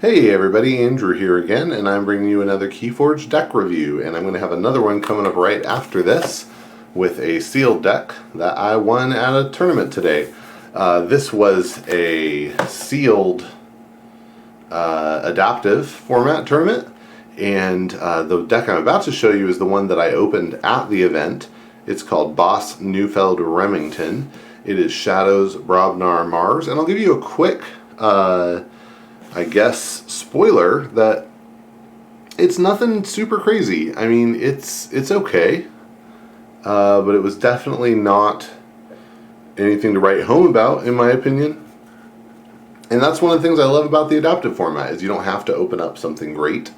Hey everybody, Andrew here again, and I'm bringing you another Keyforge deck review, and I'm going to have another one coming up right after this with a sealed deck that I won at a tournament today. This was a sealed adaptive format tournament, and the deck I'm about to show you is the one that I opened at the event. It's called Boss Neufeld Remington. It is Shadows, Brobnar, Mars, and I'll give you a quick I guess spoiler that it's nothing super crazy. I mean, it's okay, but it was definitely not anything to write home about, in my opinion. And that's one of the things I love about the adaptive format, is you don't have to open up something great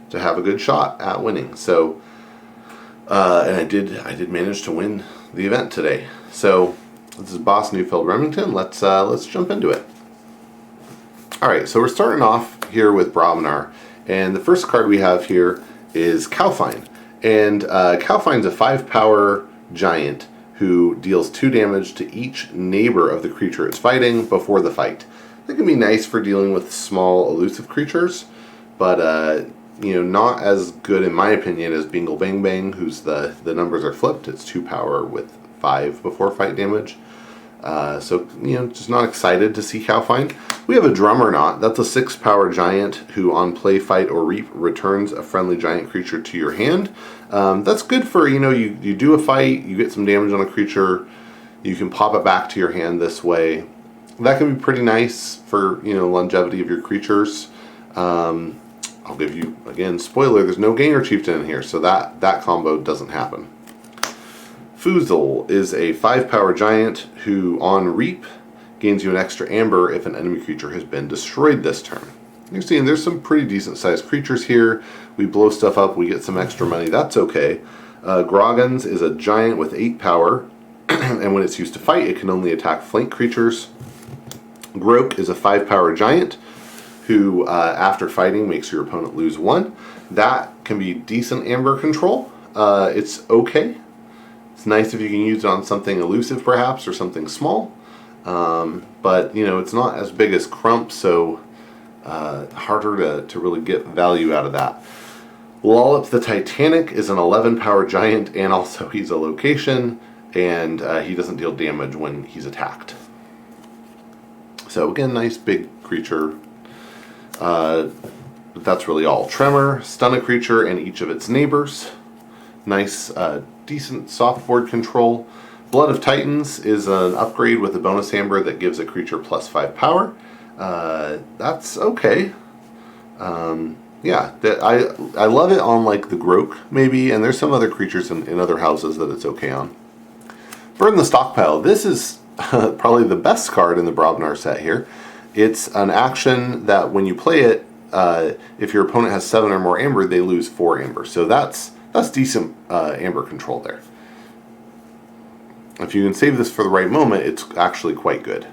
to have a good shot at winning. So, and I did manage to win the event today. So this is Boss Neufeld Remington. Let's jump into it. Alright, so we're starting off here with Brobnar, and the first card we have here is Calfine. And Calfine's a 5-power giant who deals 2 damage to each neighbor of the creature it's fighting before the fight. That can be nice for dealing with small elusive creatures, but not as good in my opinion as Bingle Bang Bang, whose the numbers are flipped. It's 2 power with 5 before fight damage. So just not excited to see Calfine. We have a Drummernaut. That's a 6-power giant who on play, fight, or reap returns a friendly giant creature to your hand. That's good for, you do a fight, you get some damage on a creature, you can pop it back to your hand this way. That can be pretty nice for, longevity of your creatures. I'll give you, again, spoiler, there's no Ganger Chieftain in here, so that combo doesn't happen. Foozle is a 5-power giant who, on Reap, gains you an extra amber if an enemy creature has been destroyed this turn. You're seeing there's some pretty decent sized creatures here. We blow stuff up, we get some extra money, that's okay. Groggins is a giant with 8 power, and when it's used to fight, it can only attack flank creatures. Groke is a 5-power giant who, after fighting, makes your opponent lose 1. That can be decent amber control. It's okay. It's nice if you can use it on something elusive perhaps, or something small. But it's not as big as Crump, so harder to really get value out of that. Lollop the Titanic is an 11-power giant, and also he's a location, and he doesn't deal damage when he's attacked. So again, nice big creature. But that's really all. Tremor, stun a creature and each of its neighbors. Nice, decent softboard control. Blood of Titans is an upgrade with a bonus amber that gives a creature plus 5 power. That's okay. Yeah, I love it on like the Groke maybe, and there's some other creatures in other houses that it's okay on. Burn the Stockpile. This is probably the best card in the Brobnar set here. It's an action that when you play it, if your opponent has 7 or more amber, they lose 4 amber. So that's decent amber control there. If you can save this for the right moment, it's actually quite good.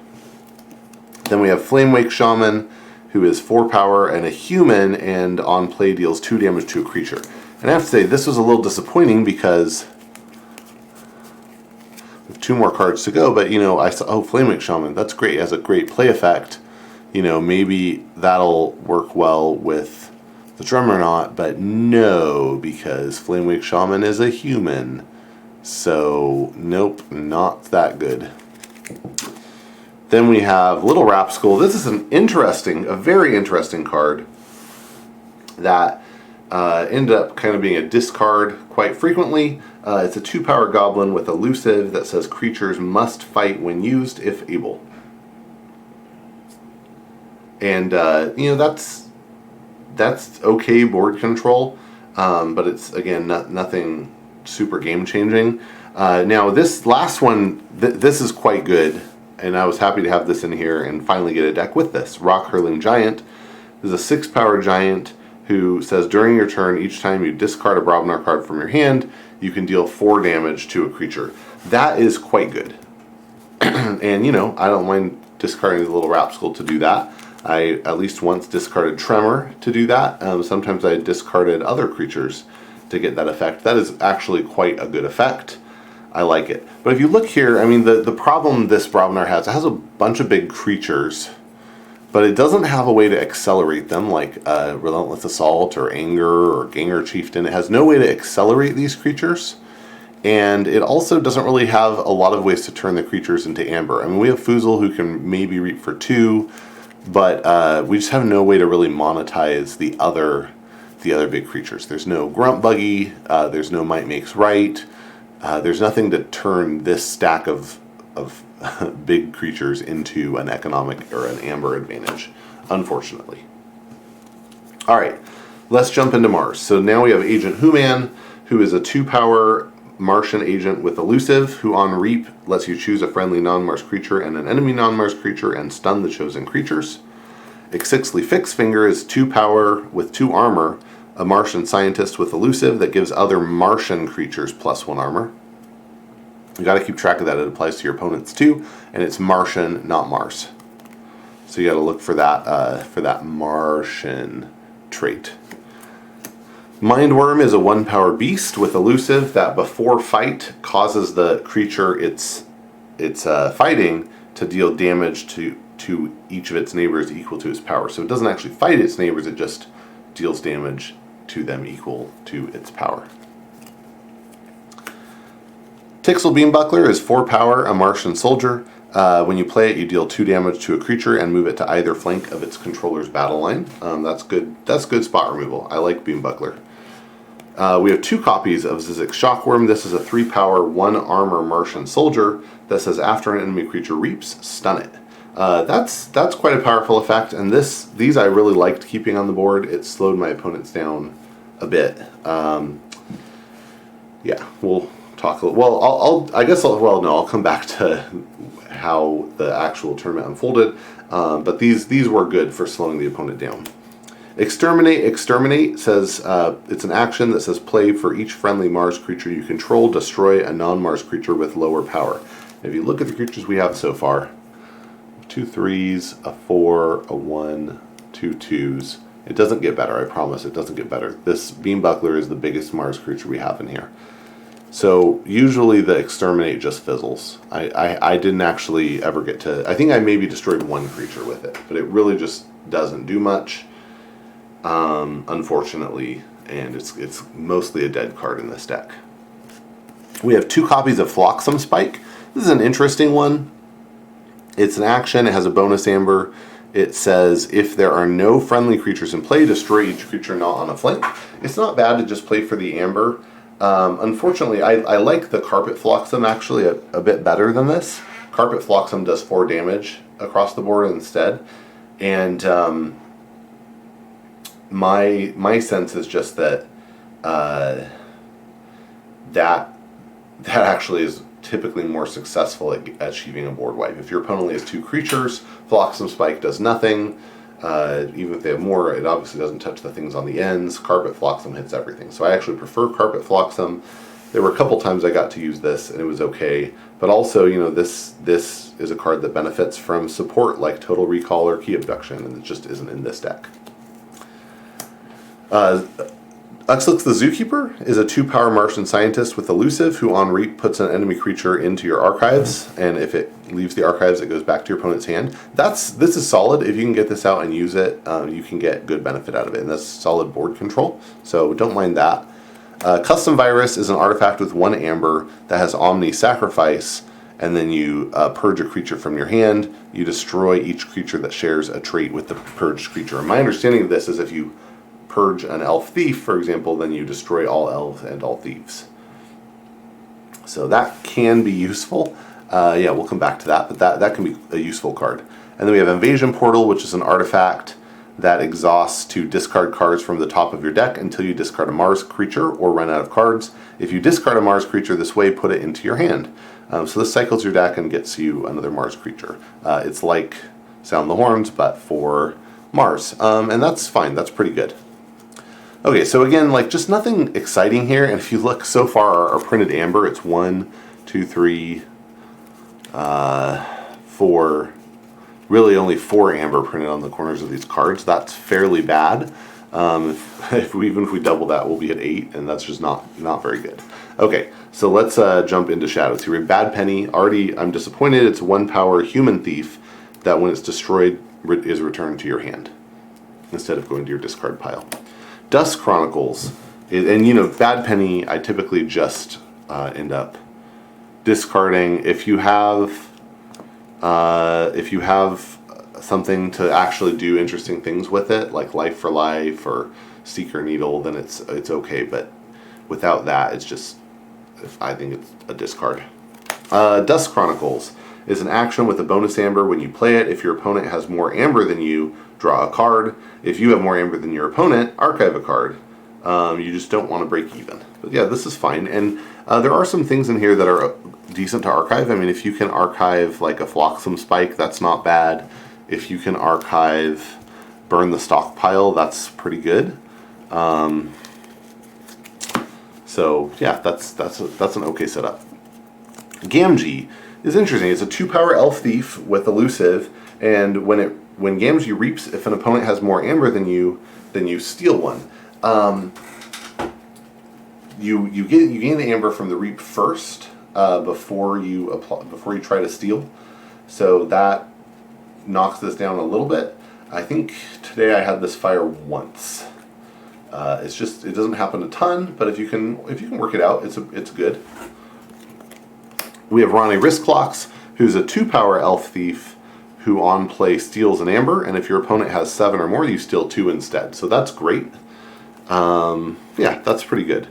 Then we have Flamewake Shaman, who is 4 power and a human, and on play deals 2 damage to a creature. And I have to say, this was a little disappointing because we have 2 more cards to go, but I saw, oh, Flamewake Shaman, that's great, it has a great play effect. Maybe that'll work well with the Drummernaut, but no, because Flamewake Shaman is a human. So, nope, not that good. Then we have Little Rapskull. This is a very interesting card that ended up kind of being a discard quite frequently. It's a 2-power goblin with elusive that says creatures must fight when used if able. And, that's okay board control, but it's, again, nothing super game changing. Now this last one, this is quite good, and I was happy to have this in here and finally get a deck with this. Rock Hurling Giant is a 6-power giant who says during your turn, each time you discard a Brobnar card from your hand, you can deal 4 damage to a creature. That is quite good. And I don't mind discarding the Little Rapskull to do that. I at least once discarded Tremor to do that. Sometimes I discarded other creatures to get that effect. That is actually quite a good effect. I like it. But if you look here, I mean, the problem this Brobnar has, it has a bunch of big creatures but it doesn't have a way to accelerate them like Relentless Assault or Anger or Ganger Chieftain. It has no way to accelerate these creatures, and it also doesn't really have a lot of ways to turn the creatures into amber. I mean, we have Foozle who can maybe reap for 2, but we just have no way to really monetize the other big creatures. There's no Grunt Buggy, there's no Might Makes Right, there's nothing to turn this stack of big creatures into an economic or an amber advantage, unfortunately. Alright, let's jump into Mars. So now we have Agent Human, who is a 2-power Martian agent with Elusive, who on Reap lets you choose a friendly non-Mars creature and an enemy non-Mars creature and stun the chosen creatures. Ixixli Fixfinger is 2-power with 2 armor, a Martian scientist with Elusive that gives other Martian creatures +1 armor. You got to keep track of that. It applies to your opponents too, and it's Martian, not Mars. So you got to look for that Martian trait. Mindworm is a 1-power beast with Elusive that before fight causes the creature it's fighting to deal damage to each of its neighbors equal to its power. So it doesn't actually fight its neighbors, it just deals damage to them equal to its power. Tixel Beambuckler is 4-power, a Martian soldier. When you play it, you deal 2 damage to a creature and move it to either flank of its controller's battle line. That's good. That's good spot removal. I like Beambuckler. We have 2 copies of Zyzzyx Shockworm. This is a 3-power, 1-armor Martian soldier that says after an enemy creature reaps, stun it. That's quite a powerful effect, and these I really liked keeping on the board. It slowed my opponents down a bit. Yeah, we'll talk a little. Well, I'll come back to how the actual tournament unfolded. But these were good for slowing the opponent down. Exterminate says it's an action that says play for each friendly Mars creature you control, destroy a non-Mars creature with lower power. If you look at the creatures we have so far, 2 3s, a 4, a 1, 2 2s. It doesn't get better, I promise. It doesn't get better. This Beambuckler is the biggest Mars creature we have in here. So usually the Exterminate just fizzles. I didn't actually ever get to... I think I maybe destroyed 1 creature with it, but it really just doesn't do much, unfortunately, and it's mostly a dead card in this deck. We have 2 copies of Flotsam Spike. This is an interesting one. It's an action, it has a bonus amber. It says, if there are no friendly creatures in play, destroy each creature not on a flank. It's not bad to just play for the amber. Unfortunately, I like the Carpet Flotsam actually a bit better than this. Carpet Flotsam does 4 damage across the board instead. And my sense is just that that actually is typically more successful at achieving a board wipe. If your opponent only has 2 creatures, Flotsam Spike does nothing. Even if they have more, it obviously doesn't touch the things on the ends. Carpet Flotsam hits everything. So I actually prefer Carpet Flotsam. There were a couple times I got to use this and it was okay. But also, you know, this is a card that benefits from support like Total Recall or Key Abduction, and it just isn't in this deck. Uxlix the Zookeeper is a 2-power Martian scientist with Elusive who on Reap puts an enemy creature into your archives, and if it leaves the archives it goes back to your opponent's hand. This is solid. If you can get this out and use it, you can get good benefit out of it, and that's solid board control, so don't mind that. Custom Virus is an artifact with 1 amber that has Omni Sacrifice, and then you purge a creature from your hand. You destroy each creature that shares a trait with the purged creature. And my understanding of this is if you purge an elf thief, for example, then you destroy all elves and all thieves. So that can be useful. Yeah, we'll come back to that, but that can be a useful card. And then we have Invasion Portal, which is an artifact that exhausts to discard cards from the top of your deck until you discard a Mars creature or run out of cards. If you discard a Mars creature this way, put it into your hand. So this cycles your deck and gets you another Mars creature. It's like Sound the Horns, but for Mars. And that's fine, that's pretty good. Okay, so again, like just nothing exciting here, and if you look so far, our printed amber, it's 1, 2, 3, 4, really only 4 amber printed on the corners of these cards. That's fairly bad. Even if we double that, we'll be at 8, and that's just not very good. Okay, so let's jump into Shadows. Here we have Bad Penny. Already, I'm disappointed. It's a 1-power human thief that when it's destroyed, is returned to your hand instead of going to your discard pile. Dust Chronicles, and Bad Penny, I typically just end up discarding. If you have something to actually do interesting things with it, like Life for Life or Seeker Needle, then it's okay. But without that, I think it's a discard. Dust Chronicles is an action with a bonus amber. When you play it, if your opponent has more amber than you, draw a card. If you have more amber than your opponent, archive a card. You just don't want to break even. But yeah, this is fine. And there are some things in here that are decent to archive. I mean, if you can archive like a Flotsam Spike, that's not bad. If you can archive Burn the Stockpile, that's pretty good. So yeah, that's an okay setup. Gamgee is interesting. It's a 2-power elf thief with elusive, and when Gamgee reaps, if an opponent has more amber than you steal one. You gain the amber from the reap first before you try to steal, so that knocks this down a little bit. I think today I had this fire once. It doesn't happen a ton, but if you can work it out, it's good. We have Ronnie Wristclocks, who's a 2-power elf thief who on play steals an amber, and if your opponent has 7 or more, you steal 2 instead. So that's great. Yeah, that's pretty good.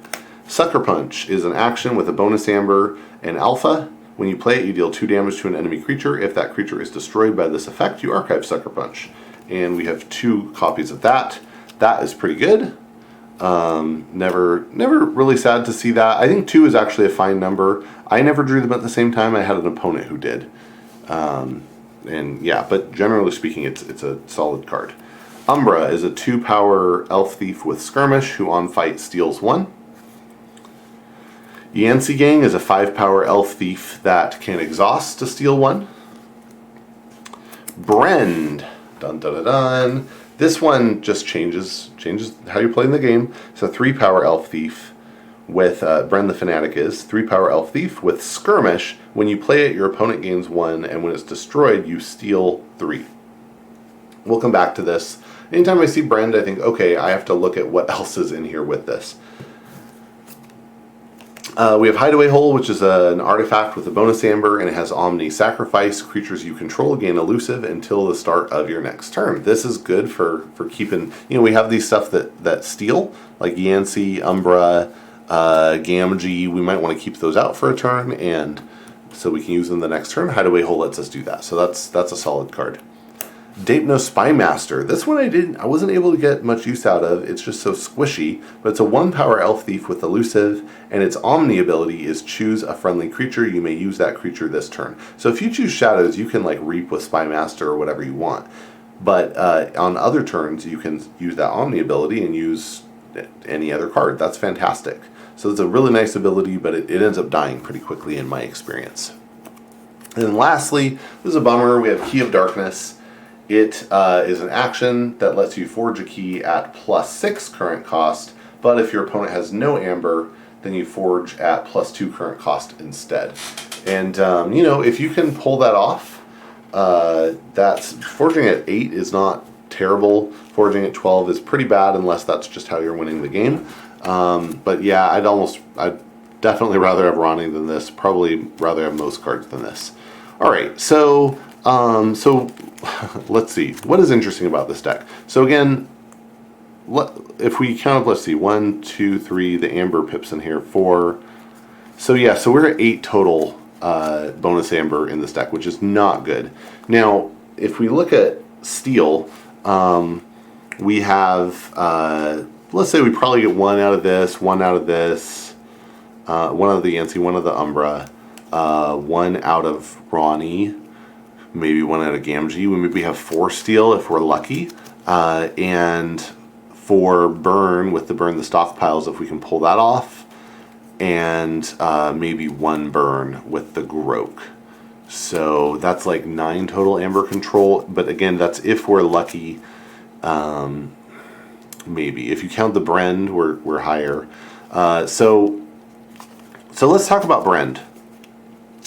Sucker Punch is an action with a bonus amber and alpha. When you play it, you deal 2 damage to an enemy creature. If that creature is destroyed by this effect, you archive Sucker Punch. And we have 2 copies of that. That is pretty good. Never really sad to see that. I think 2 is actually a fine number. I never drew them at the same time. I had an opponent who did. And yeah, but generally speaking, it's a solid card. Umbra is a 2-power elf thief with skirmish who on fight steals 1. Yancey Gang is a 5-power elf thief that can exhaust to steal 1. Brend, dun dun dun dun. This one just changes how you play in the game. It's a 3-power elf thief with Brend the Fanatic is 3-power elf thief with skirmish. When you play it, your opponent gains 1, and when it's destroyed, you steal 3. We'll come back to this. Anytime I see Brend, I think, okay, I have to look at what else is in here with this. We have Hideaway Hole, which is an artifact with a bonus amber, and it has Omni Sacrifice. Creatures you control gain elusive until the start of your next turn. This is good for keeping, we have these stuff that steal, like Yancey, Umbra, Gamgee. We might want to keep those out for a turn, and so we can use them the next turn. Hideaway Hole lets us do that, so that's a solid card. Dapno Spymaster. This one I wasn't able to get much use out of. It's just so squishy, but it's a 1-power elf thief with elusive, and its Omni ability is choose a friendly creature. You may use that creature this turn. So if you choose shadows, you can like reap with Spymaster or whatever you want. But on other turns, you can use that Omni ability and use any other card. That's fantastic. So it's a really nice ability, but it ends up dying pretty quickly in my experience. And then lastly, this is a bummer. We have Key of Darkness. It is an action that lets you forge a key at +6 current cost, but if your opponent has no amber, then you forge at +2 current cost instead. And, if you can pull that off, that's forging at 8 is not terrible. Forging at 12 is pretty bad unless that's just how you're winning the game. But yeah, I'd definitely rather have Ronnie than this. Probably rather have most cards than this. All right, so let's see. What is interesting about this deck? So again, if we count up, let's see, 1, 2, 3, the amber pips in here, 4. So yeah, so we're at 8 total bonus amber in this deck, which is not good. Now, if we look at steel, we have, let's say we probably get 1 out of this, 1 out of this, 1 out of the Yancey, 1 out of the Umbra, 1 out of Ronnie, maybe 1 out of Gamgee. We maybe have 4 steel if we're lucky. And for burn, with the Burn the Stockpiles, if we can pull that off. And maybe 1 burn with the Groak. So that's like 9 total amber control. But again, that's if we're lucky. Maybe. If you count the Brend, we're higher. So let's talk about Brend.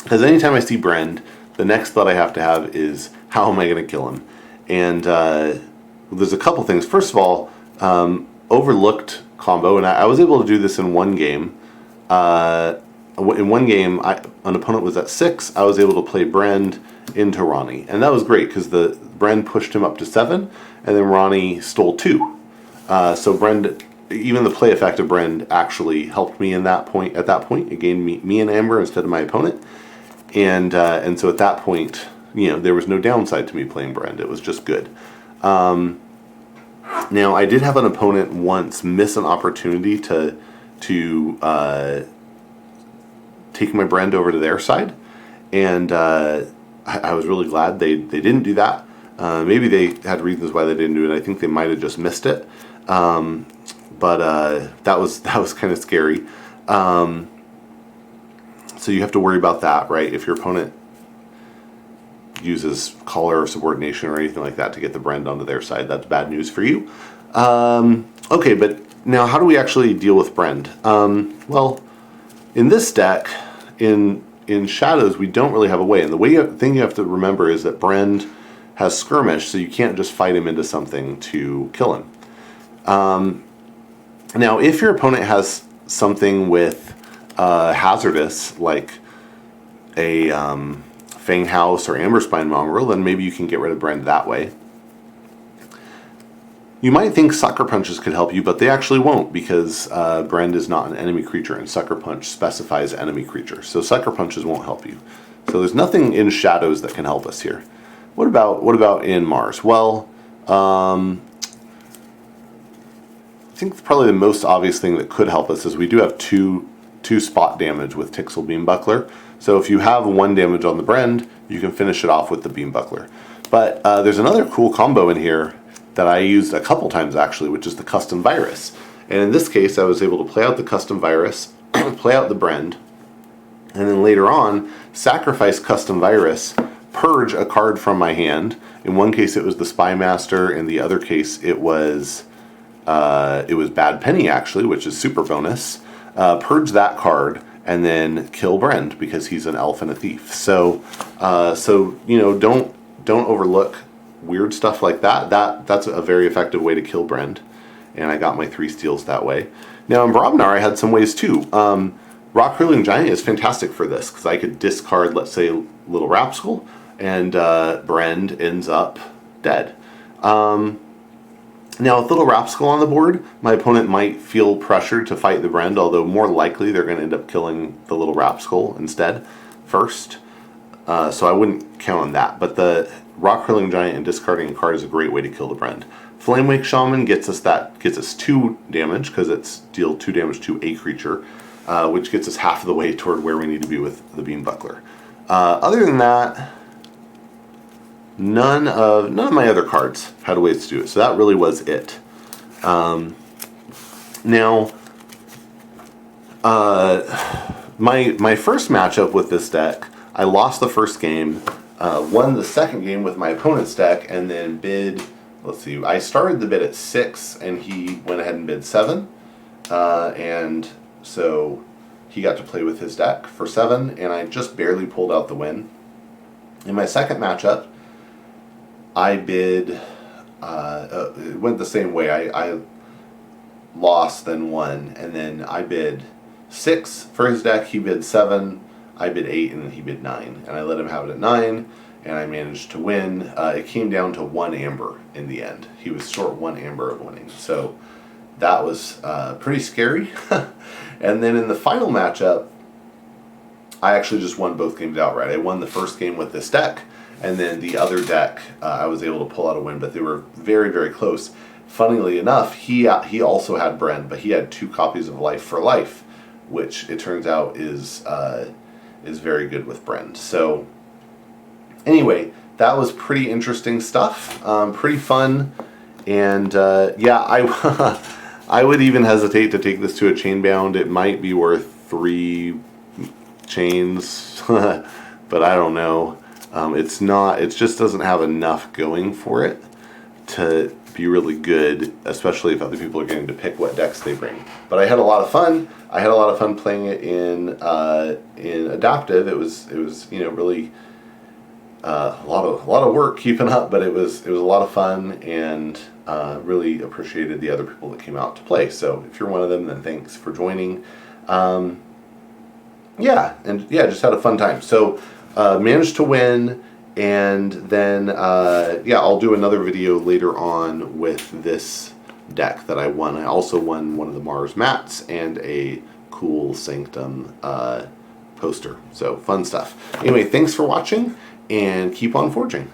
Because anytime I see Brend, the next thought I have to have is, how am I going to kill him? And there's a couple things. First of all, overlooked combo, and I was able to do this in one game. In one game, an opponent was at 6. I was able to play Brend into Ronnie, and that was great because the Brend pushed him up to 7, and then Ronnie stole 2. So Brend, even the play effect of Brend actually helped me in that point. At that point, it gained me an amber instead of my opponent, and so at that point, there was no downside to me playing Brend. It was just good. Now, I did have an opponent once miss an opportunity to take my Brend over to their side, and I was really glad they didn't do that. Maybe they had reasons why they didn't do it. I think they might have just missed it, but that was kind of scary. So you have to worry about that, right? If your opponent uses color or subordination or anything like that to get the Brend onto their side, that's bad news for you. Okay, but now how do we actually deal with Brend? Well, in this deck, in Shadows, we don't really have a way. And the thing you have to remember is that Brend has skirmish, so you can't just fight him into something to kill him. Now, if your opponent has something with hazardous, like a Fang House or Amberspine Mongrel, then maybe you can get rid of Brend that way. You might think Sucker Punches could help you, but they actually won't, because Brend is not an enemy creature, and Sucker Punch specifies enemy creature. So Sucker Punches won't help you. So there's nothing in Shadows that can help us here. What about in Mars? Well, I think probably the most obvious thing that could help us is we do have two spot damage with Tixel Beambuckler. So if you have 1 damage on the Brend, you can finish it off with the Beambuckler. But there's another cool combo in here that I used a couple times actually, which is the Custom Virus. And in this case, I was able to play out the Custom Virus, play out the Brend, and then later on, sacrifice Custom Virus, purge a card from my hand. In one case, it was the Spy Master. In the other case, it was Bad Penny, actually, which is super bonus. Purge that card, and then kill Brend, because he's an elf and a thief. So don't overlook weird stuff like that. That's a very effective way to kill Brend, and I got my 3 steals that way. Now in Brobnar, I had some ways too. Rock Hurling Giant is fantastic for this, because I could discard, let's say, Little Rapskull, and Brend ends up dead. Now, with Little Rapskull on the board, my opponent might feel pressured to fight the Brend, although more likely they're going to end up killing the Little Rapskull instead first. So I wouldn't count on that. But the Rock Hurling Giant and discarding a card is a great way to kill the Brend. Flamewake Shaman gets us 2 damage, because it's deal 2 damage to a creature, which gets us half of the way toward where we need to be with the Beambuckler. Other than that, none of my other cards had ways to do it, so that really was it. Now, my first matchup with this deck, I lost the first game, won the second game with my opponent's deck, and then bid. Let's see, I started the bid at 6, and he went ahead and bid 7, and so he got to play with his deck for 7, and I just barely pulled out the win. In my second matchup, I bid, it went the same way. I lost, then won, and then I bid 6 for his deck. He bid 7, I bid 8, and then he bid 9. And I let him have it at 9, and I managed to win. It came down to 1 amber in the end. He was short 1 amber of winning. So that was pretty scary. And then in the final matchup, I actually just won both games outright. I won the first game with this deck, and then the other deck, I was able to pull out a win, but they were very, very close. Funnily enough, he also had Brend, but he had 2 copies of Life for Life, which it turns out is very good with Brend. So anyway, that was pretty interesting stuff, pretty fun, and yeah, I would even hesitate to take this to a Chainbound. It might be worth 3 chains, but I don't know. It's not. It just doesn't have enough going for it to be really good, especially if other people are getting to pick what decks they bring. But I had a lot of fun. I had a lot of fun playing it in adaptive. It was really a lot of work keeping up, but it was a lot of fun, and really appreciated the other people that came out to play. So if you're one of them, then thanks for joining. Just had a fun time. So managed to win, and then I'll do another video later on with this deck that I won. I also won one of the Mars mats and a cool Sanctum poster. So fun stuff. Anyway, thanks for watching, and keep on forging.